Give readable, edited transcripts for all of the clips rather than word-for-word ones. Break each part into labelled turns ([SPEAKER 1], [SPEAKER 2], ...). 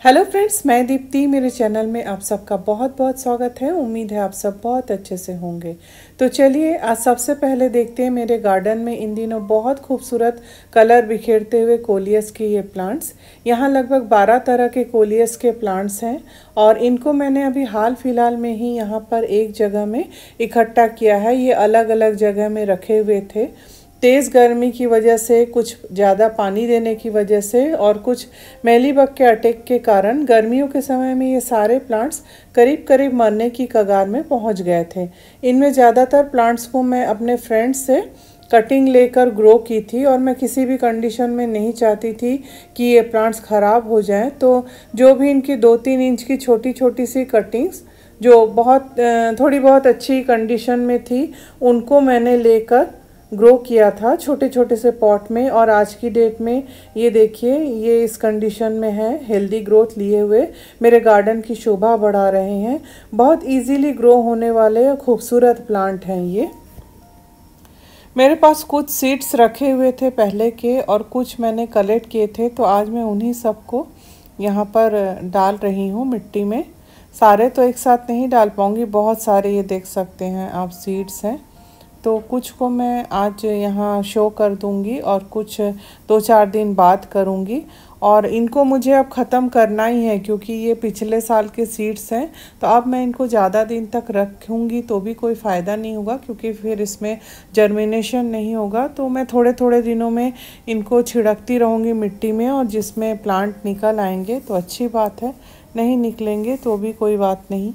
[SPEAKER 1] Hello friends, मैं दीप्ति। मेरे channel में आप सबका बहुत बहुत स्वागत है। उम्मीद है आप सब बहुत अच्छे से होंगे। तो चलिए आज सबसे पहले देखते हैं मेरे गार्डन में इन दिनों बहुत खूबसूरत कलर बिखेरते हुए कोलियस के ये प्लांट्स। यहाँ लगभग 12 तरह के कोलियस के प्लांट्स हैं और इनको मैंने अभी हाल फिलहाल में ही यहाँ पर एक जगह में इकट्ठा किया है। ये अलग अलग जगह में रखे हुए थे। तेज़ गर्मी की वजह से, कुछ ज़्यादा पानी देने की वजह से और कुछ मेलीबग के अटैक के कारण गर्मियों के समय में ये सारे प्लांट्स करीब करीब मरने की कगार में पहुंच गए थे। इनमें ज़्यादातर प्लांट्स को मैं अपने फ्रेंड्स से कटिंग लेकर ग्रो की थी और मैं किसी भी कंडीशन में नहीं चाहती थी कि ये प्लांट्स ख़राब हो जाएं। तो जो भी इनकी 2-3 इंच की छोटी छोटी सी कटिंग्स जो थोड़ी बहुत अच्छी कंडीशन में थी, उनको मैंने लेकर ग्रो किया था छोटे छोटे से पॉट में। और आज की डेट में ये देखिए, ये इस कंडीशन में है, हेल्दी ग्रोथ लिए हुए मेरे गार्डन की शोभा बढ़ा रहे हैं। बहुत इजीली ग्रो होने वाले खूबसूरत प्लांट हैं ये। मेरे पास कुछ सीड्स रखे हुए थे पहले के और कुछ मैंने कलेक्ट किए थे, तो आज मैं उन्हीं सबको यहाँ पर डाल रही हूँ मिट्टी में। सारे तो एक साथ नहीं डाल पाऊँगी, बहुत सारे ये देख सकते हैं आप सीड्स हैं। तो कुछ को मैं आज यहाँ शो कर दूँगी और कुछ 2-4 दिन बाद करूँगी। और इनको मुझे अब ख़त्म करना ही है क्योंकि ये पिछले साल के सीड्स हैं। तो अब मैं इनको ज़्यादा दिन तक रखूँगी तो भी कोई फ़ायदा नहीं होगा क्योंकि फिर इसमें जर्मिनेशन नहीं होगा। तो मैं थोड़े थोड़े दिनों में इनको छिड़कती रहूँगी मिट्टी में, और जिसमें प्लांट निकल आएंगे तो अच्छी बात है, नहीं निकलेंगे तो भी कोई बात नहीं।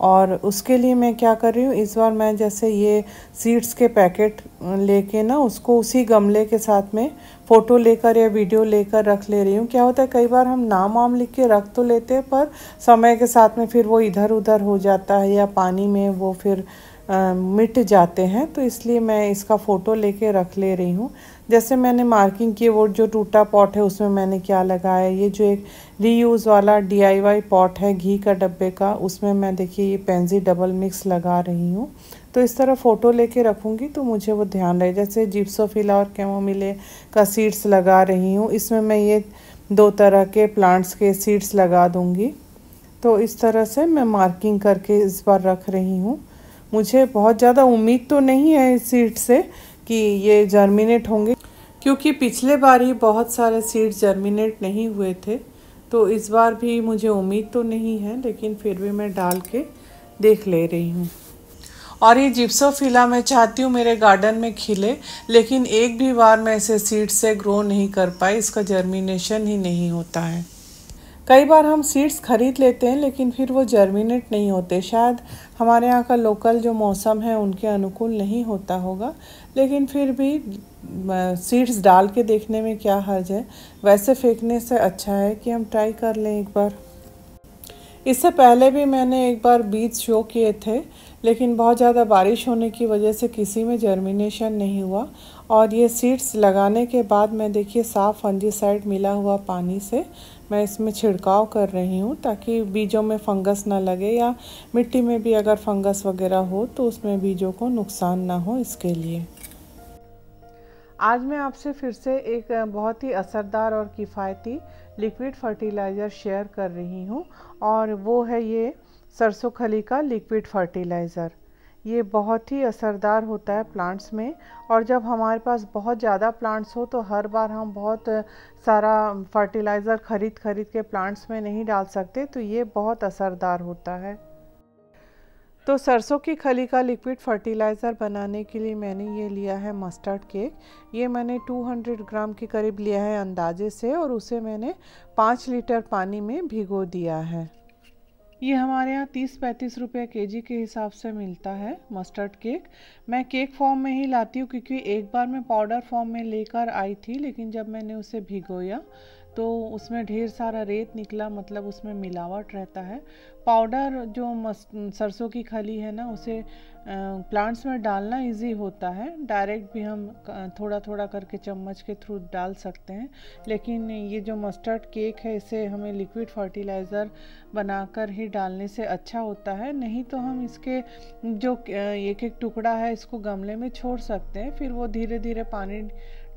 [SPEAKER 1] और उसके लिए मैं क्या कर रही हूँ, इस बार मैं जैसे ये सीड्स के पैकेट लेके ना उसको उसी गमले के साथ में फ़ोटो लेकर या वीडियो लेकर रख ले रही हूँ। क्या होता है, कई बार हम नाम वाम लिख के रख तो लेते हैं पर समय के साथ में फिर वो इधर उधर हो जाता है या पानी में वो फिर मिट जाते हैं। तो इसलिए मैं इसका फ़ोटो लेके रख ले रही हूँ। जैसे मैंने मार्किंग की, वो जो टूटा पॉट है उसमें मैंने क्या लगाया, ये जो एक रीयूज़ वाला DIY पॉट है घी का डब्बे का, उसमें मैं देखिए ये पेंजी डबल मिक्स लगा रही हूँ। तो इस तरह फ़ोटो लेके रखूँगी तो मुझे वो ध्यान रहे। जैसे जिप्सोफिला और कैमोमिले का सीड्स लगा रही हूँ, इसमें मैं ये 2 तरह के प्लांट्स के सीड्स लगा दूँगी। तो इस तरह से मैं मार्किंग करके इस बार रख रही हूँ। मुझे बहुत ज़्यादा उम्मीद तो नहीं है इस सीड से कि ये जर्मिनेट होंगे, क्योंकि पिछले बार ही बहुत सारे सीड्स जर्मिनेट नहीं हुए थे। तो इस बार भी मुझे उम्मीद तो नहीं है, लेकिन फिर भी मैं डाल के देख ले रही हूँ। और ये जिप्सोफिला मैं चाहती हूँ मेरे गार्डन में खिले, लेकिन एक भी बार मैं इसे सीड से ग्रो नहीं कर पाई, इसका जर्मिनेशन ही नहीं होता है। कई बार हम सीड्स खरीद लेते हैं लेकिन फिर वो जर्मिनेट नहीं होते। शायद हमारे यहाँ का लोकल जो मौसम है उनके अनुकूल नहीं होता होगा, लेकिन फिर भी सीड्स डाल के देखने में क्या हर्ज है। वैसे फेंकने से अच्छा है कि हम ट्राई कर लें एक बार। इससे पहले भी मैंने एक बार बीज शो किए थे, लेकिन बहुत ज़्यादा बारिश होने की वजह से किसी में जर्मिनेशन नहीं हुआ। और ये सीड्स लगाने के बाद मैं देखिए साफ फंजीसाइड मिला हुआ पानी से मैं इसमें छिड़काव कर रही हूँ, ताकि बीजों में फंगस ना लगे या मिट्टी में भी अगर फंगस वगैरह हो तो उसमें बीजों को नुकसान ना हो, इसके लिए। आज मैं आपसे फिर से एक बहुत ही असरदार और किफ़ायती लिक्विड फर्टिलाइज़र शेयर कर रही हूँ, और वो है ये सरसों खली का लिक्विड फर्टिलाइज़र। ये बहुत ही असरदार होता है प्लांट्स में, और जब हमारे पास बहुत ज़्यादा प्लांट्स हो तो हर बार हम बहुत सारा फर्टिलाइज़र खरीद के प्लांट्स में नहीं डाल सकते, तो ये बहुत असरदार होता है। तो सरसों की खली का लिक्विड फर्टिलाइज़र बनाने के लिए मैंने ये लिया है मस्टर्ड केक। ये मैंने 200 ग्राम के करीब लिया है अंदाजे से, और उसे मैंने 5 लीटर पानी में भिगो दिया है। ये हमारे यहाँ 30-35 रुपये केजी के हिसाब से मिलता है मस्टर्ड केक। मैं केक फॉर्म में ही लाती हूँ क्योंकि एक बार मैं पाउडर फॉर्म में लेकर आई थी, लेकिन जब मैंने उसे भिगोया तो उसमें ढेर सारा रेत निकला, मतलब उसमें मिलावट रहता है। पाउडर जो सरसों की खली है ना, उसे प्लांट्स में डालना इजी होता है। डायरेक्ट भी हम थोड़ा थोड़ा करके चम्मच के थ्रू डाल सकते हैं, लेकिन ये जो मस्टर्ड केक है इसे हमें लिक्विड फर्टिलाइज़र बनाकर ही डालने से अच्छा होता है। नहीं तो हम इसके जो एक एक टुकड़ा है इसको गमले में छोड़ सकते हैं, फिर वो धीरे धीरे पानी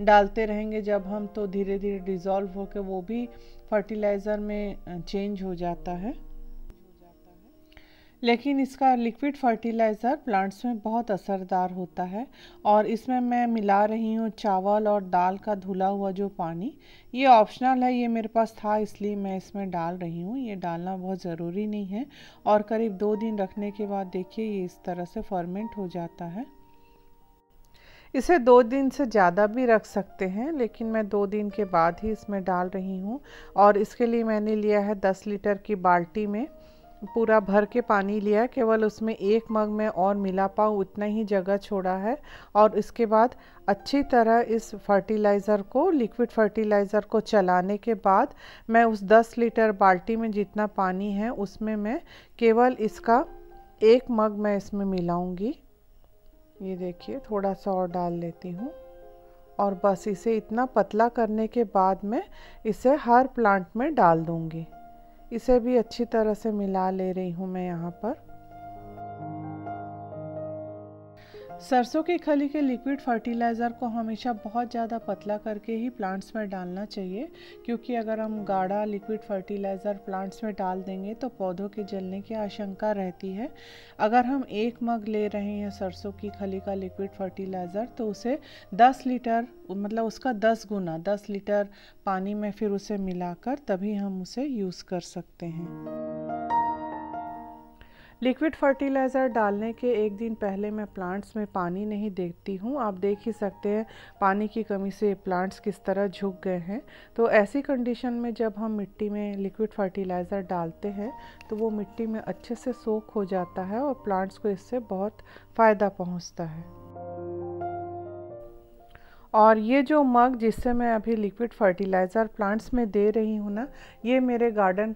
[SPEAKER 1] डालते रहेंगे जब हम, तो धीरे धीरे डिज़ोल्व होकर वो भी फर्टिलाइज़र में चेंज हो जाता है। लेकिन इसका लिक्विड फर्टिलाइज़र प्लांट्स में बहुत असरदार होता है। और इसमें मैं मिला रही हूँ चावल और दाल का धुला हुआ जो पानी, ये ऑप्शनल है, ये मेरे पास था इसलिए मैं इसमें डाल रही हूँ। ये डालना बहुत ज़रूरी नहीं है। और करीब 2 दिन रखने के बाद देखिए ये इस तरह से फर्मेंट हो जाता है। इसे 2 दिन से ज़्यादा भी रख सकते हैं, लेकिन मैं 2 दिन के बाद ही इसमें डाल रही हूँ। और इसके लिए मैंने लिया है 10 लीटर की बाल्टी में पूरा भर के पानी लिया, केवल उसमें 1 मग में और मिला पाऊँ उतना ही जगह छोड़ा है। और इसके बाद अच्छी तरह इस फर्टिलाइज़र को, लिक्विड फर्टिलाइज़र को चलाने के बाद मैं उस 10 लीटर बाल्टी में जितना पानी है उसमें मैं केवल इसका 1 मग मैं इसमें मिलाऊंगी। ये देखिए थोड़ा सा और डाल लेती हूँ। और बस इसे इतना पतला करने के बाद मैं इसे हर प्लांट में डाल दूँगी। इसे भी अच्छी तरह से मिला ले रही हूँ मैं यहाँ पर। सरसों की खली के लिक्विड फर्टिलाइज़र को हमेशा बहुत ज़्यादा पतला करके ही प्लांट्स में डालना चाहिए, क्योंकि अगर हम गाढ़ा लिक्विड फर्टिलाइज़र प्लांट्स में डाल देंगे तो पौधों के जलने की आशंका रहती है। अगर हम 1 मग ले रहे हैं सरसों की खली का लिक्विड फर्टिलाइज़र तो उसे 10 लीटर, मतलब उसका 10 गुना 10 लीटर पानी में फिर उसे मिलाकर तभी हम उसे यूज़ कर सकते हैं। लिक्विड फर्टिलाइज़र डालने के 1 दिन पहले मैं प्लांट्स में पानी नहीं देती हूँ। आप देख ही सकते हैं पानी की कमी से प्लांट्स किस तरह झुक गए हैं। तो ऐसी कंडीशन में जब हम मिट्टी में लिक्विड फर्टिलाइज़र डालते हैं तो वो मिट्टी में अच्छे से सोख हो जाता है और प्लांट्स को इससे बहुत फ़ायदा पहुँचता है। और ये जो मग जिससे मैं अभी लिक्विड फर्टिलाइज़र प्लांट्स में दे रही हूँ ना, ये मेरे गार्डन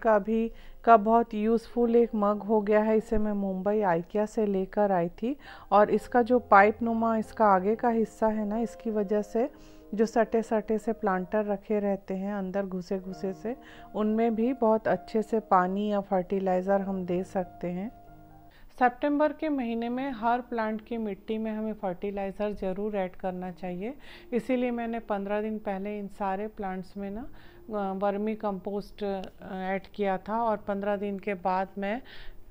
[SPEAKER 1] का बहुत यूज़फुल एक मग हो गया है। इसे मैं मुंबई आइकिया से लेकर आई थी और इसका जो पाइप नुमा इसका आगे का हिस्सा है ना, इसकी वजह से जो सटे सटे से प्लांटर रखे रहते हैं अंदर घुसे घुसे से, उनमें भी बहुत अच्छे से पानी या फर्टिलाइज़र हम दे सकते हैं। सितंबर के महीने में हर प्लांट की मिट्टी में हमें फर्टिलाइज़र ज़रूर ऐड करना चाहिए। इसीलिए मैंने 15 दिन पहले इन सारे प्लांट्स में ना वर्मी कंपोस्ट ऐड किया था और 15 दिन के बाद मैं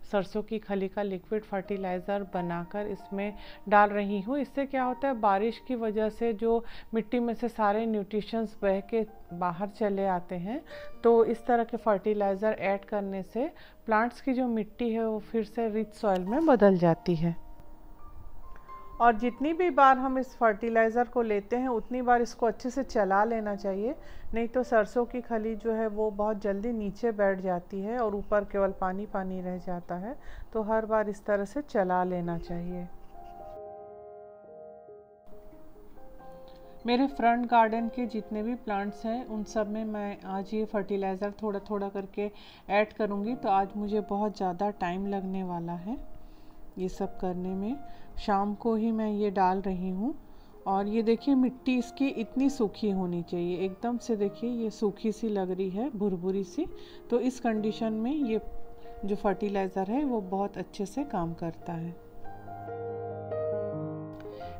[SPEAKER 1] सरसों की खली का लिक्विड फर्टिलाइज़र बनाकर इसमें डाल रही हूँ। इससे क्या होता है, बारिश की वजह से जो मिट्टी में से सारे न्यूट्रिशंस बह के बाहर चले आते हैं, तो इस तरह के फर्टिलाइज़र ऐड करने से प्लांट्स की जो मिट्टी है वो फिर से रिच सॉइल में बदल जाती है। और जितनी भी बार हम इस फर्टिलाइज़र को लेते हैं उतनी बार इसको अच्छे से चला लेना चाहिए, नहीं तो सरसों की खली जो है वो बहुत जल्दी नीचे बैठ जाती है और ऊपर केवल पानी पानी रह जाता है। तो हर बार इस तरह से चला लेना चाहिए। मेरे फ्रंट गार्डन के जितने भी प्लांट्स हैं उन सब में मैं आज ये फर्टिलाइज़र थोड़ा थोड़ा करके ऐड करूँगी, तो आज मुझे बहुत ज़्यादा टाइम लगने वाला है ये सब करने में। शाम को ही मैं ये डाल रही हूँ। और ये देखिए मिट्टी इसकी इतनी सूखी होनी चाहिए, एकदम से देखिए ये सूखी सी लग रही है, भुरभुरी सी। तो इस कंडीशन में ये जो फर्टिलाइज़र है वो बहुत अच्छे से काम करता है।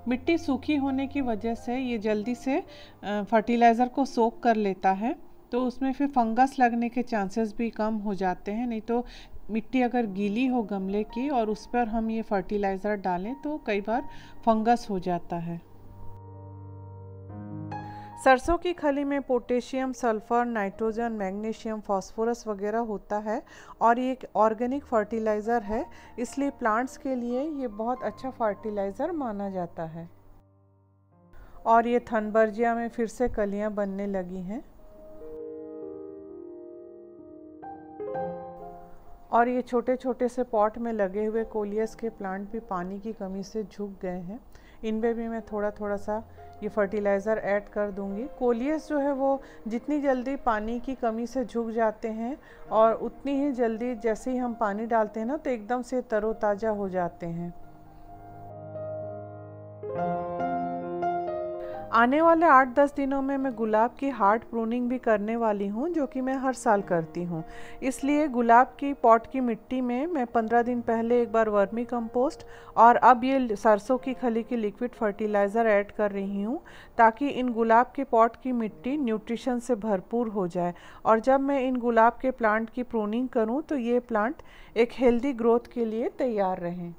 [SPEAKER 1] मिट्टी सूखी होने की वजह से ये जल्दी से फर्टिलाइज़र को सोख कर लेता है, तो उसमें फिर फंगस लगने के चांसेस भी कम हो जाते हैं। नहीं तो मिट्टी अगर गीली हो गमले की और उस पर हम ये फर्टिलाइज़र डालें तो कई बार फंगस हो जाता है। सरसों की खली में potassium, sulphur, nitrogen, magnesium, phosphorus वगैरह होता है और ये एक ऑर्गेनिक फर्टिलाइज़र है, इसलिए प्लांट्स के लिए ये बहुत अच्छा फर्टिलाइज़र माना जाता है। और ये थनबर्जिया में फिर से कलियां बनने लगी हैं। और ये छोटे छोटे से पॉट में लगे हुए कोलियस के प्लांट भी पानी की कमी से झुक गए हैं। इनमें भी मैं थोड़ा थोड़ा सा ये फर्टिलाइज़र ऐड कर दूंगी। कोलियस जो है वो जितनी जल्दी पानी की कमी से झुक जाते हैं और उतनी ही जल्दी जैसे ही हम पानी डालते हैं ना तो एकदम से तरोताज़ा हो जाते हैं। आने वाले 8-10 दिनों में मैं गुलाब की हार्ड प्रूनिंग भी करने वाली हूँ, जो कि मैं हर साल करती हूँ। इसलिए गुलाब की पॉट की मिट्टी में मैं 15 दिन पहले एक बार वर्मी कंपोस्ट और अब ये सरसों की खली की लिक्विड फर्टिलाइज़र ऐड कर रही हूँ, ताकि इन गुलाब के पॉट की मिट्टी न्यूट्रिशन से भरपूर हो जाए और जब मैं इन गुलाब के प्लांट की प्रूनिंग करूँ तो ये प्लांट एक हेल्दी ग्रोथ के लिए तैयार रहें।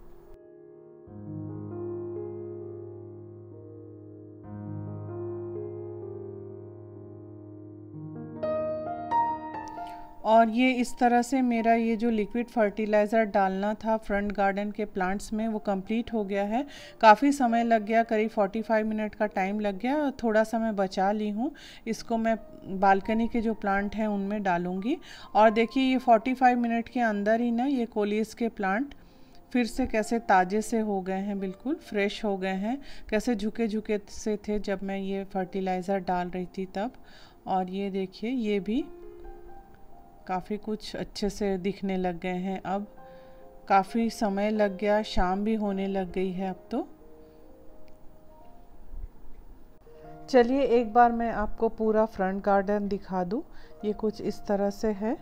[SPEAKER 1] और ये इस तरह से मेरा ये जो लिक्विड फर्टिलाइज़र डालना था फ्रंट गार्डन के प्लांट्स में वो कंप्लीट हो गया है। काफ़ी समय लग गया, करीब 45 मिनट का टाइम लग गया। थोड़ा सा मैं बचा ली हूँ, इसको मैं बालकनी के जो प्लांट हैं उनमें डालूँगी। और देखिए ये 45 मिनट के अंदर ही ना ये कोलियस के प्लांट फिर से कैसे ताज़े से हो गए हैं, बिल्कुल फ्रेश हो गए हैं। कैसे झुके झुके से थे जब मैं ये फर्टिलाइज़र डाल रही थी तब। और ये देखिए ये भी काफ़ी कुछ अच्छे से दिखने लग गए हैं। अब काफ़ी समय लग गया, शाम भी होने लग गई है अब तो। चलिए एक बार मैं आपको पूरा फ्रंट गार्डन दिखा दूँ। ये कुछ इस तरह से है।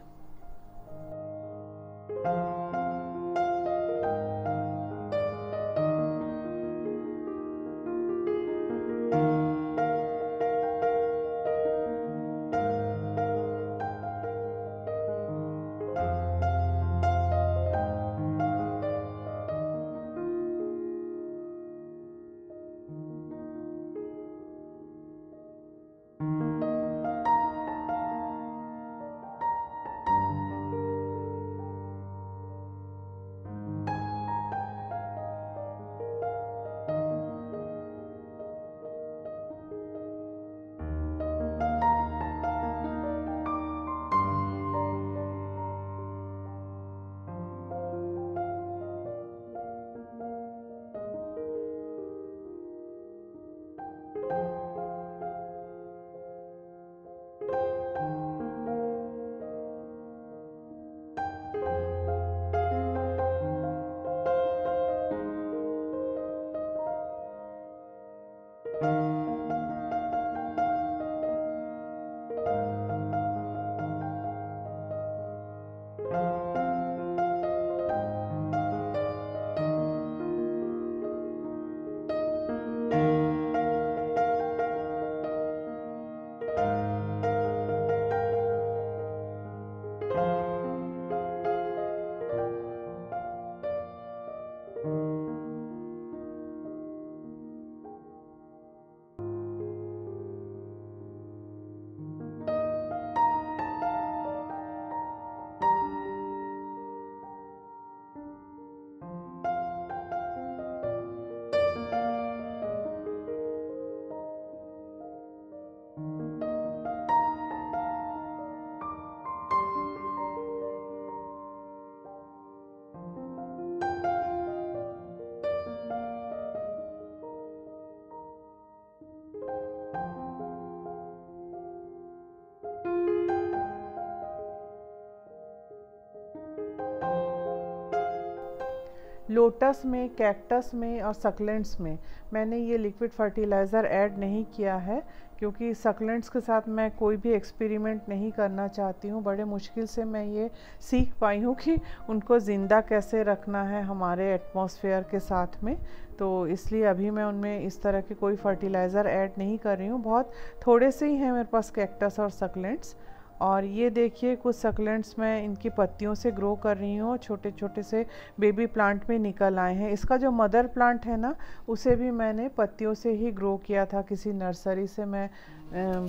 [SPEAKER 1] लोटस में, कैक्टस में और सक्लेंट्स में मैंने ये लिक्विड फर्टिलाइज़र ऐड नहीं किया है, क्योंकि सक्लेंट्स के साथ मैं कोई भी एक्सपेरिमेंट नहीं करना चाहती हूँ। बड़े मुश्किल से मैं ये सीख पाई हूँ कि उनको ज़िंदा कैसे रखना है हमारे एटमॉस्फेयर के साथ में, तो इसलिए अभी मैं उनमें इस तरह के कोई फर्टिलाइज़र ऐड नहीं कर रही हूँ। बहुत थोड़े से ही हैं मेरे पास कैक्टस और सक्लेंट्स। और ये देखिए कुछ सक्लेंट्स मैं इनकी पत्तियों से ग्रो कर रही हूँ, छोटे छोटे से बेबी प्लांट में निकल आए हैं। इसका जो मदर प्लांट है ना, उसे भी मैंने पत्तियों से ही ग्रो किया था। किसी नर्सरी से मैं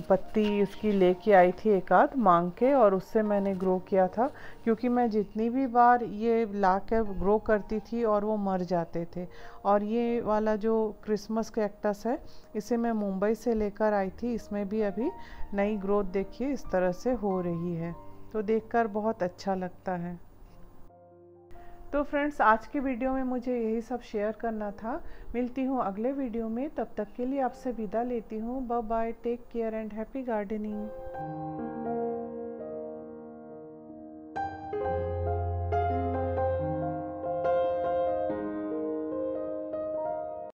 [SPEAKER 1] पत्ती उसकी लेके आई थी एक आध मांग के, और उससे मैंने ग्रो किया था। क्योंकि मैं जितनी भी बार ये ला के ग्रो करती थी और वो मर जाते थे। और ये वाला जो क्रिसमस कैक्टस है, इसे मैं मुंबई से लेकर आई थी। इसमें भी अभी नई ग्रोथ देखिए इस तरह से हो रही है, तो देखकर बहुत अच्छा लगता है। तो फ्रेंड्स, आज की वीडियो में मुझे यही सब शेयर करना था। मिलती हूँ अगले वीडियो में, तब तक के लिए आपसे विदा लेती हूँ। Bye bye, take care and happy gardening.